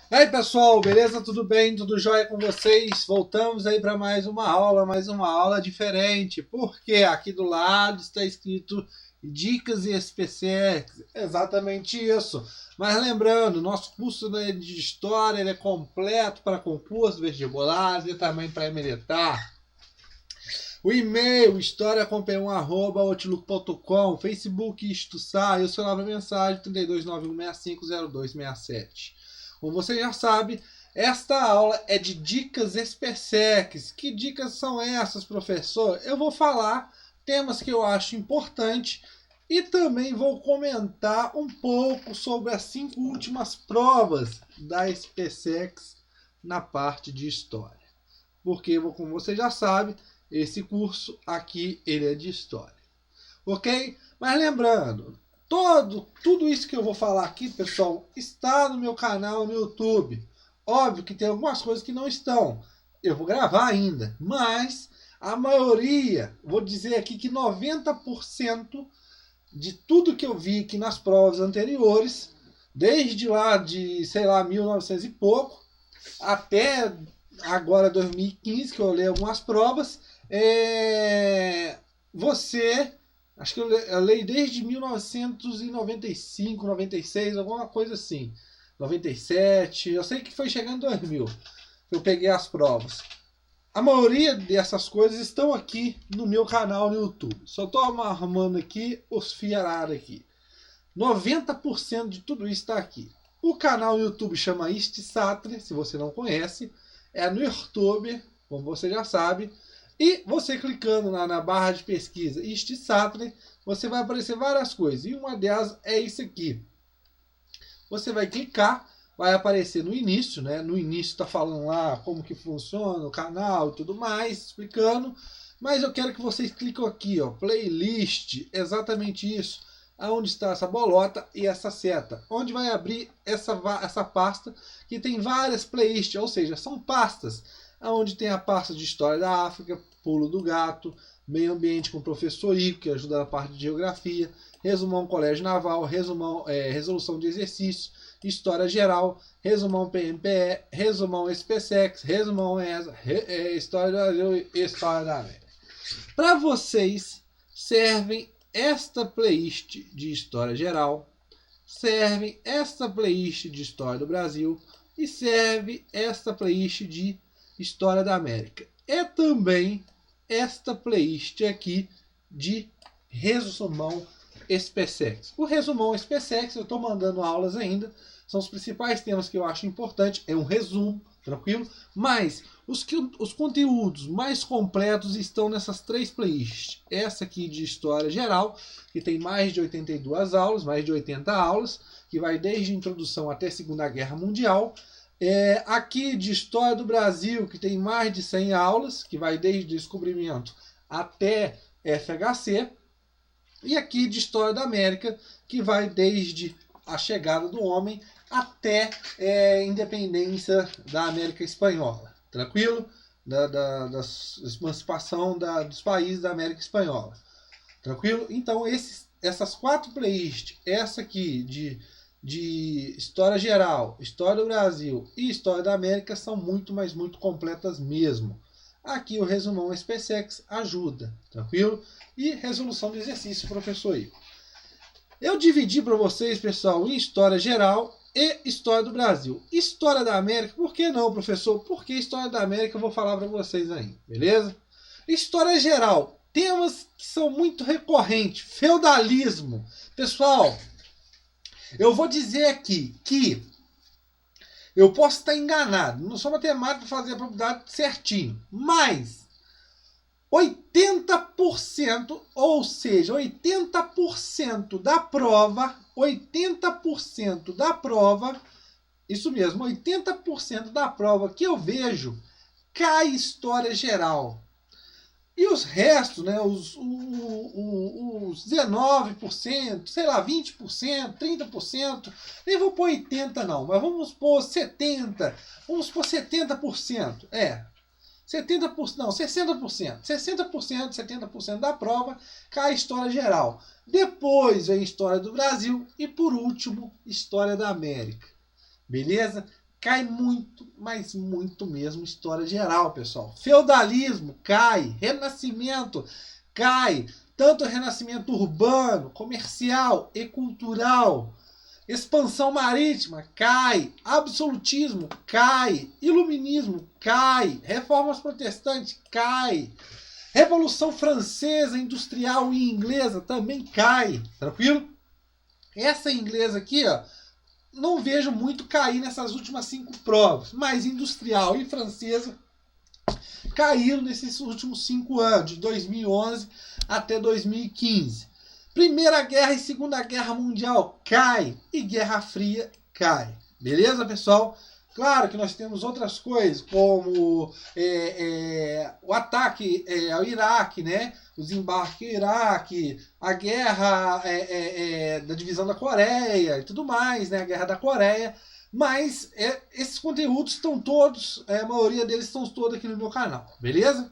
E aí pessoal, beleza? Tudo bem? Tudo jóia com vocês? Voltamos aí para mais uma aula diferente, porque aqui do lado está escrito Dicas e SPCX, exatamente isso. Mas lembrando, nosso curso de História ele é completo para concurso, vestibular e também para militar. O e-mail historiacompanhão@outlook.com, Facebook Istuçá, eu sou Nova Mensagem 3291650267. Como você já sabe, esta aula é de dicas específicas. Que dicas são essas, professor? Eu vou falar temas que eu acho importantes e também vou comentar um pouco sobre as 5 últimas provas da SPSEX na parte de História. Porque, como você já sabe, esse curso aqui ele é de História. Ok? Mas lembrando, tudo isso que eu vou falar aqui, pessoal, está no meu canal no YouTube. Óbvio que tem algumas coisas que não estão. Eu vou gravar ainda. Mas a maioria, vou dizer aqui que 90% de tudo que eu vi aqui nas provas anteriores, desde lá de, sei lá, 1900 e pouco, até agora 2015, que eu olhei algumas provas, você, acho que eu leio desde 1995, 96, alguma coisa assim, 97, eu sei que foi chegando em 2000, eu peguei as provas. A maioria dessas coisas estão aqui no meu canal no YouTube. Só estou arrumando aqui os fiarados aqui. 90% de tudo isso está aqui. O canal no YouTube chama Istisatre, se você não conhece. É no YouTube, como você já sabe. E você clicando na barra de pesquisa Istisatre, você vai aparecer várias coisas. E uma delas é isso aqui. Você vai clicar, vai aparecer no início, né? No início está falando lá como que funciona o canal e tudo mais, explicando. Mas eu quero que vocês cliquem aqui, ó, playlist, exatamente isso. Onde está essa bolota e essa seta, onde vai abrir essa pasta que tem várias playlists, ou seja, são pastas, onde tem a pasta de História da África, Pulo do Gato, Meio Ambiente com o Professor Ico, que ajuda na parte de Geografia, Resumão Colégio Naval, Resolução de Exercício, História Geral, Resumão PMPE, Resumão SPSEX, Resumão ESA, História do Brasil e História da América. Para vocês servem esta playlist de História Geral, serve esta playlist de História do Brasil e serve esta playlist de História da América. É também esta playlist aqui de Resumão SPSEX. O Resumão SPSEX eu estou mandando aulas ainda, são os principais temas que eu acho importante, é um resumo, tranquilo? Mas os conteúdos mais completos estão nessas 3 playlists. Essa aqui de História Geral, que tem mais de 82 aulas, mais de 80 aulas, que vai desde a introdução até a Segunda Guerra Mundial. Aqui de História do Brasil, que tem mais de 100 aulas, que vai desde o descobrimento até FHC. E aqui de História da América, que vai desde a chegada do homem até a independência da América Espanhola. Tranquilo? Da emancipação dos países da América Espanhola. Tranquilo? Então, essas 4 playlists, essa aqui de História Geral, História do Brasil e História da América são muito, mas muito completas mesmo. Aqui o resumão SPSEX ajuda, tranquilo? E resolução do exercício, professor Ico. Eu dividi para vocês, pessoal, em História Geral e História do Brasil. História da América, por que não, professor? Porque História da América eu vou falar para vocês aí, beleza? História Geral, temas que são muito recorrentes. Feudalismo. Pessoal, eu vou dizer aqui que eu posso estar enganado, não sou matemático para fazer a probabilidade certinho, mas 80%, ou seja, 80% da prova, 80% da prova, isso mesmo, 80% da prova que eu vejo cai História Geral. E os restos, né, os 19%, sei lá, 20%, 30%, nem vou pôr 80% não, mas vamos pôr 70%, vamos pôr 70%, 70%, não, 60%, 60%, 70% da prova cai História Geral. Depois vem História do Brasil e, por último, História da América. Beleza? cai muito, mas muito mesmo história geral, pessoal. Feudalismo cai, renascimento cai, tanto renascimento urbano, comercial e cultural. Expansão marítima cai, absolutismo cai, iluminismo cai, reformas protestantes cai, Revolução Francesa, Industrial e Inglesa também cai, tranquilo? Essa inglesa aqui, ó, não vejo muito cair nessas últimas 5 provas, mas Industrial e Francesa caíram nesses últimos 5 anos, de 2011 até 2015. Primeira Guerra e Segunda Guerra Mundial cai e Guerra Fria cai. Beleza, pessoal? Claro que nós temos outras coisas, como o ataque ao Iraque, né? O desembarque ao Iraque, a guerra da divisão da Coreia e tudo mais, né? A guerra da Coreia. Mas esses conteúdos estão todos, a maioria deles estão todos aqui no meu canal, beleza?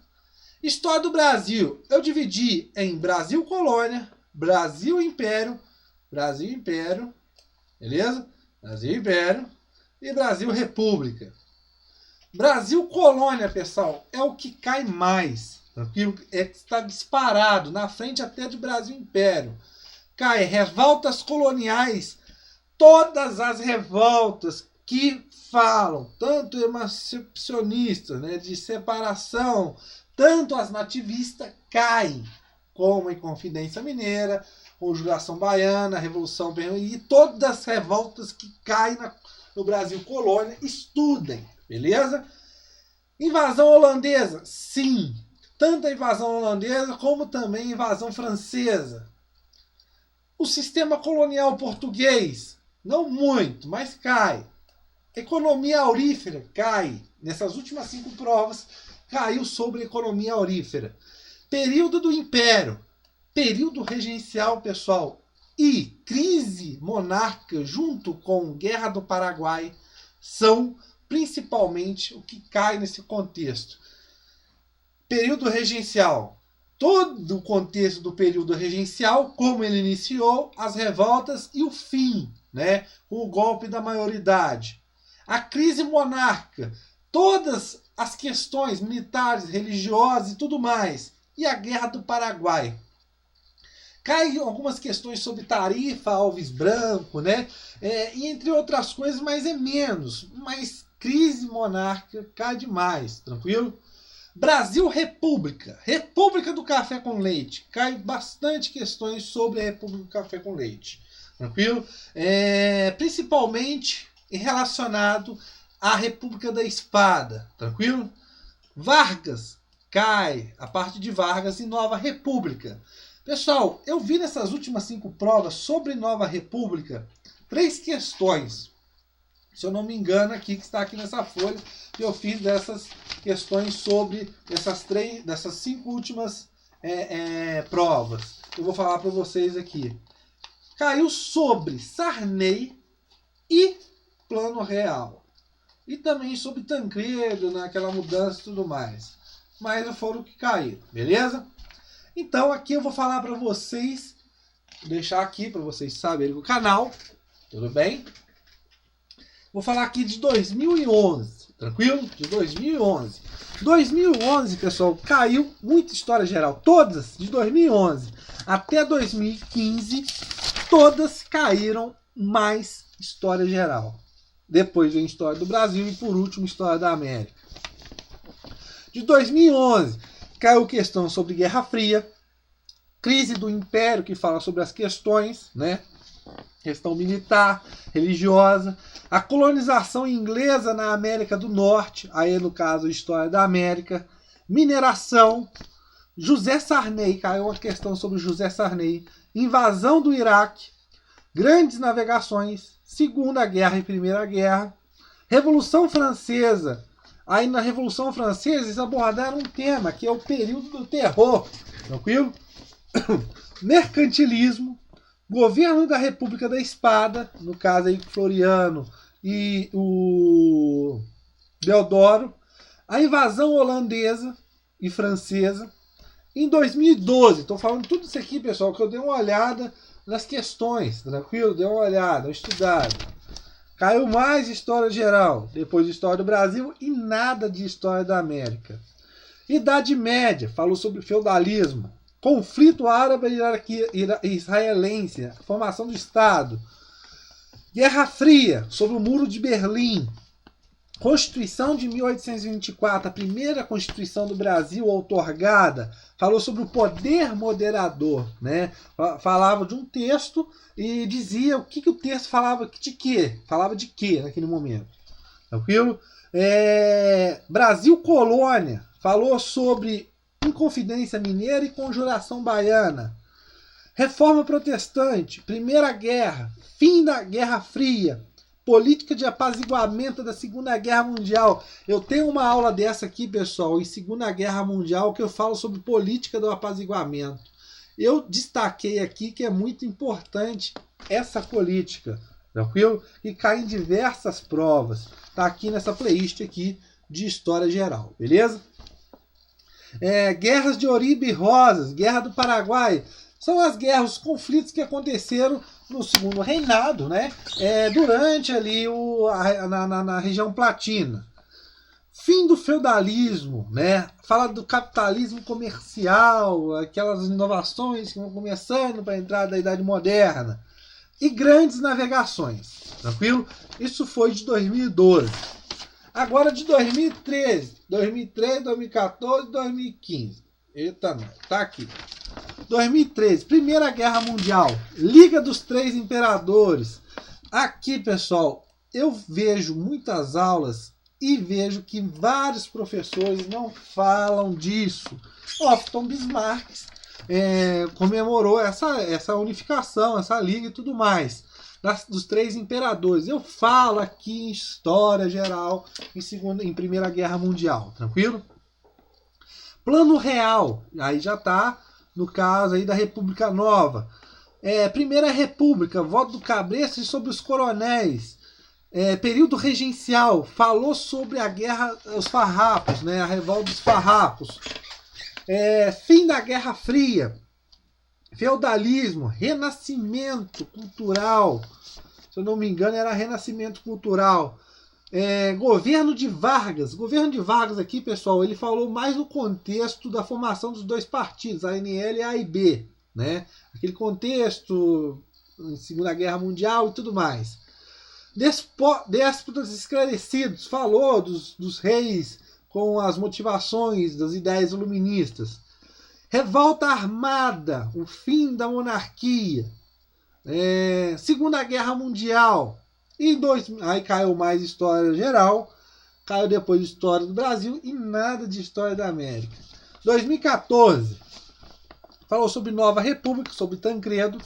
História do Brasil, eu dividi em Brasil Colônia, Brasil Império, beleza? Brasil Império e Brasil República. Brasil Colônia, pessoal, é o que cai mais, tranquilo? Está disparado, na frente até de Brasil Império. Cai revoltas coloniais, todas as revoltas que falam, tanto emancipacionistas, né, de separação, tanto as nativistas caem, como a Inconfidência Mineira, Conjuração Baiana, Revolução e todas as revoltas que caem no Brasil Colônia, estudem, beleza? Invasão holandesa, sim, tanto a invasão holandesa como também a invasão francesa. O sistema colonial português, não muito, mas cai. Economia aurífera, cai. Nessas últimas 5 provas, caiu sobre economia aurífera. Período do Império, período regencial, pessoal, e crise monárquica junto com Guerra do Paraguai são principalmente o que cai nesse contexto. Período regencial, todo o contexto do período regencial, como ele iniciou, as revoltas e o fim, né, com o golpe da maioridade. A crise monárquica, todas as questões militares, religiosas e tudo mais. E a Guerra do Paraguai. Cai algumas questões sobre tarifa, Alves Branco, né? E entre outras coisas, mas é menos. Mas crise monárquica cai demais, tranquilo? Brasil República. República do Café com Leite. Cai bastante questões sobre a República do Café com Leite. Tranquilo? Principalmente relacionado à República da Espada. Tranquilo? Vargas. Cai a parte de Vargas e Nova República. Pessoal, eu vi nessas últimas 5 provas sobre Nova República 3 questões. Se eu não me engano, aqui que está aqui nessa folha, que eu fiz dessas questões sobre dessas 5 últimas provas. Eu vou falar para vocês aqui. Caiu sobre Sarney e Plano Real. E também sobre Tancredo, naquela mudança e tudo mais. Mas foram o que caíram, beleza? Então aqui eu vou falar para vocês, vou deixar aqui para vocês saberem o canal, tudo bem? Vou falar aqui de 2011, tranquilo? De 2011. 2011, pessoal, caiu muita história geral, todas de 2011 até 2015, todas caíram mais história geral. Depois vem história do Brasil e por último história da América. De 2011, caiu questão sobre Guerra Fria, crise do Império, que fala sobre as questões, né? Questão militar, religiosa, a colonização inglesa na América do Norte, aí no caso história da América, mineração, José Sarney, caiu uma questão sobre José Sarney, invasão do Iraque, grandes navegações, Segunda Guerra e Primeira Guerra, Revolução Francesa. Aí na Revolução Francesa eles abordaram um tema que é o período do terror, tranquilo? Mercantilismo, governo da República da Espada, no caso aí Floriano e o Deodoro, a invasão holandesa e francesa. Em 2012, estou falando tudo isso aqui, pessoal, que eu dei uma olhada nas questões, tranquilo? Dei uma olhada, uma estudada. Caiu mais História Geral, depois de História do Brasil e nada de História da América. Idade Média, falou sobre feudalismo, conflito árabe-israelense, formação do Estado. Guerra Fria, sobre o Muro de Berlim. Constituição de 1824, a primeira Constituição do Brasil outorgada, falou sobre o poder moderador, né? Falava de um texto e dizia o que o texto falava de quê? Falava de quê naquele momento. Tranquilo? Brasil Colônia, falou sobre Inconfidência Mineira e Conjuração Baiana. Reforma Protestante, Primeira Guerra, fim da Guerra Fria, política de apaziguamento da Segunda Guerra Mundial. Eu tenho uma aula dessa aqui, pessoal, em Segunda Guerra Mundial, que eu falo sobre política do apaziguamento. Eu destaquei aqui que é muito importante essa política, tranquilo? E cai em diversas provas. Tá aqui nessa playlist aqui de História Geral, beleza? Guerras de Oribe e Rosas, Guerra do Paraguai, são as guerras, os conflitos que aconteceram no segundo reinado, né? Durante ali na região platina. Fim do feudalismo, né? Fala do capitalismo comercial, aquelas inovações que vão começando para a entrada da Idade Moderna. E grandes navegações, tranquilo? Isso foi de 2012. Agora de 2013, 2014, 2015. Eita, não, tá aqui. 2013, Primeira Guerra Mundial, Liga dos Três Imperadores. Aqui, pessoal, eu vejo muitas aulas e vejo que vários professores não falam disso. Otto Bismarck comemorou essa unificação, essa liga e tudo mais, dos três imperadores. Eu falo aqui em História Geral, em Primeira Guerra Mundial, tranquilo? Plano Real, aí já está no caso aí da República Nova. Primeira República, voto do Cabresto sobre os coronéis. Período regencial, falou sobre a guerra, os farrapos, né, a revolta dos farrapos. Fim da Guerra Fria. Feudalismo, renascimento cultural. Se eu não me engano, era renascimento cultural. Governo de Vargas. Governo de Vargas aqui, pessoal, ele falou mais no contexto da formação dos dois partidos, a ANL e a AIB, né? Aquele contexto, Segunda Guerra Mundial e tudo mais. Déspotas esclarecidos, falou dos reis com as motivações das ideias iluministas. Revolta armada, o fim da monarquia. Segunda Guerra Mundial. Aí caiu mais História Geral, caiu depois História do Brasil e nada de História da América. 2014, falou sobre Nova República, sobre Tancredo.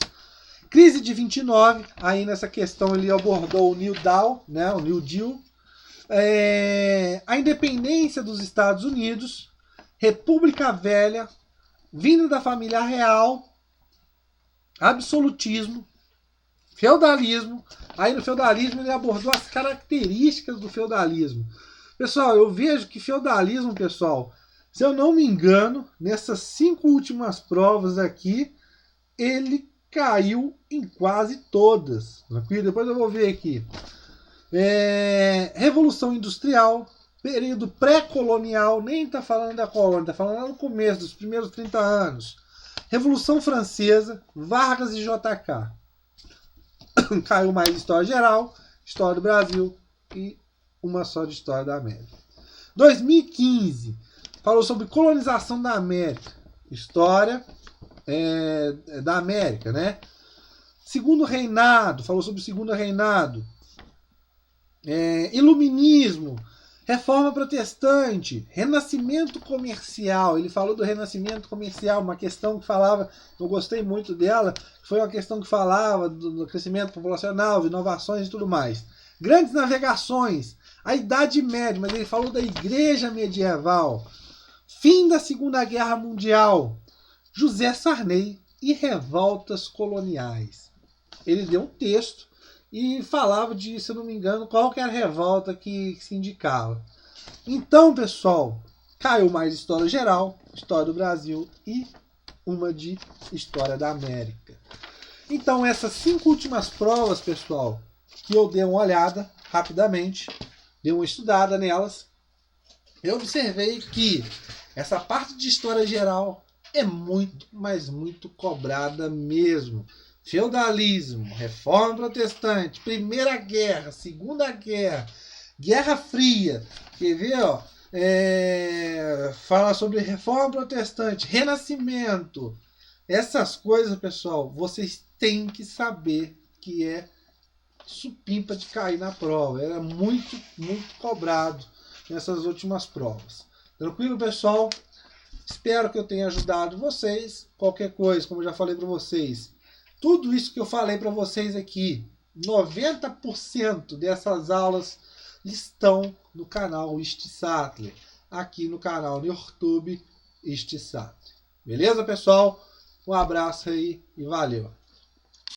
Crise de 29, aí nessa questão ele abordou o New Deal, né, o New Deal. A independência dos Estados Unidos, República Velha, vinda da família real, absolutismo, feudalismo. Aí no feudalismo ele abordou as características do feudalismo. Pessoal, eu vejo que feudalismo, pessoal, se eu não me engano, nessas 5 últimas provas aqui, ele caiu em quase todas. Tranquilo? Depois eu vou ver aqui. Revolução Industrial, período pré-colonial, nem está falando da colônia, está falando lá no começo, dos primeiros 30 anos. Revolução Francesa, Vargas e JK. Caiu mais História Geral, História do Brasil e uma só de História da América. 2015, falou sobre colonização da América. História da América, né? Segundo Reinado, falou sobre o Segundo Reinado. Iluminismo, Reforma Protestante, Renascimento Comercial. Ele falou do Renascimento Comercial, uma questão que falava, eu gostei muito dela, foi uma questão que falava do crescimento populacional, de inovações e tudo mais. Grandes navegações, a Idade Média, mas ele falou da Igreja Medieval. Fim da Segunda Guerra Mundial, José Sarney e revoltas coloniais. Ele deu um texto e falava de, se eu não me engano, qual que era a revolta que se indicava. Então, pessoal, caiu mais História Geral, História do Brasil e uma de História da América. Então, essas 5 últimas provas, pessoal, que eu dei uma olhada rapidamente, dei uma estudada nelas, eu observei que essa parte de história geral é muito, mas muito cobrada mesmo. Feudalismo, Reforma Protestante, Primeira Guerra, Segunda Guerra, Guerra Fria. Quer ver, ó? Fala sobre Reforma Protestante, Renascimento. Essas coisas, pessoal, vocês têm que saber que é supimpa de cair na prova. Era muito, muito cobrado nessas últimas provas. Tranquilo, pessoal? Espero que eu tenha ajudado vocês. Qualquer coisa, como eu já falei para vocês, tudo isso que eu falei para vocês aqui, 90% dessas aulas estão no canal Sattler, aqui no canal no YouTube Sattler. Beleza, pessoal? Um abraço aí e valeu!